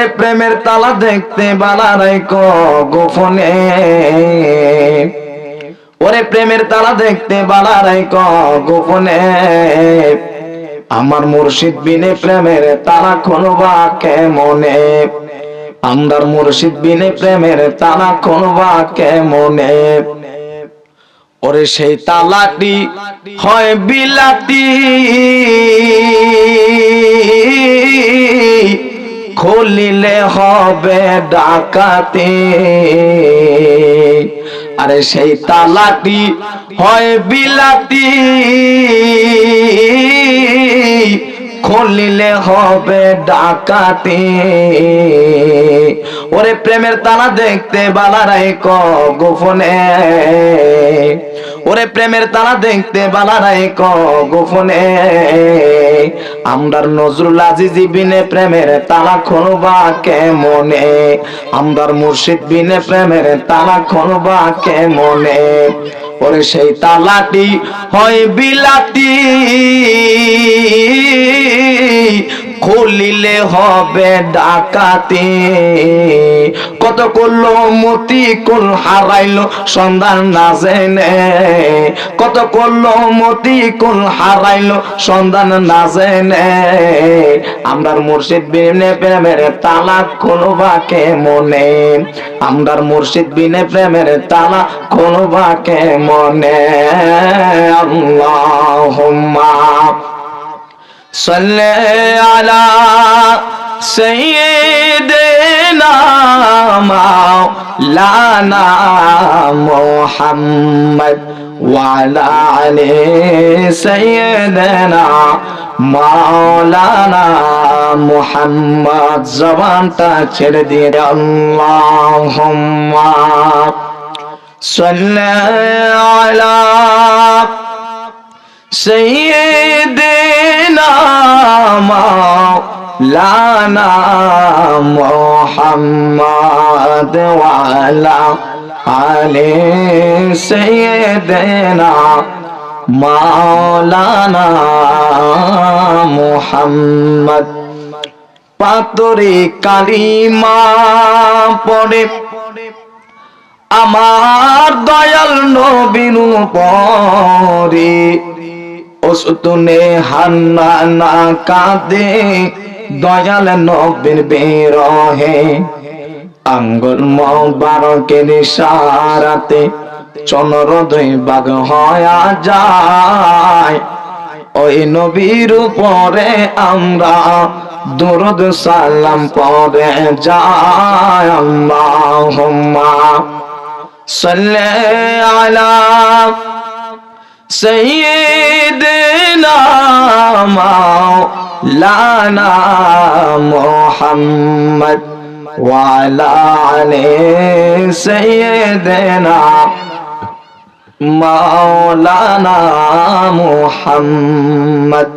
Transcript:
ওরে প্রেমের তালা দেখতে বালা রাইখো গোপনে, ওরে প্রেমের তালা দেখতে বালা রাইখো গোপনে। আমার মুর্শিদ বিনে প্রেমের তালা খুলবা কেমনে, আমার মুর্শিদ বিনে প্রেমের তালা খুলবা কেমনে। ওরে সেই তালাটি হয় বিলাতি, খুলিলে হবে ডাকাতি। আরে সেই তালাটি হয় বিলাতি, খুলিলে হবে ডাকাতি। ওরে প্রেমের তালা দেখতে বালা রাইখো গোপনে, ওরে প্রেমের তালা দেখতে বালা রাইখো গোপনে। আমরার নজরুল আজিজি বিনে প্রেমের তালা খুলবা কেমনে, আমরার মুর্শিদ বিনে প্রেমের তালা খুলবা কেমনে। ওরে সেই তালাটি হয় বিলাতি, খুলিলে হবে ডাকাতি। কত করলো মতি কুল হারাইলো সন্ধান না জেনে, কত করলো মতি কুল হারাইলো সন্ধান না জেনে। আমরার মুর্শিদ বিনে প্রেমের তালা খুলবা কেমনে, আমরার মুর্শিদ বিনে প্রেমের তালা খুলবা কেমনে। আল্লাহুম্মা সাল্লি আলা সাইয়্যিদিনা মাওলানা মুহাম্মদ ওয়া আলা আলি সাইয়্যিদিনা মাওলানা মুহাম্মদ। জবানটা ছেড়ে দিয়ে আল্লাহুম্মা সাল্লি আলা সাইয়্যিদিনা মাওলানা মুহাম্মদ ওয়া আলা আলি সাইয়্যিদিনা মাওলানা মুহাম্মদ। পাতরে কালিমা পড়ে আমার দয়াল নবীর উপরে, ওসতুনে হান্নানা কাঁদে দয়াল নবীর বিরহে। আঙ্গুল মোবারকের ইশারাতে চন্দ্রোদয় বাগ হয়া যায়, ওই নবীর উপরে আমরা দরুদ সালাম পড়ে যাই। আল্লাহুম্মা সাল্লি আলা সাইয়্যিদিনা মাওলানা মুহাম্মদ ওয়া আলা আলি সাইয়্যিদিনা মাওলানা মুহাম্মদ।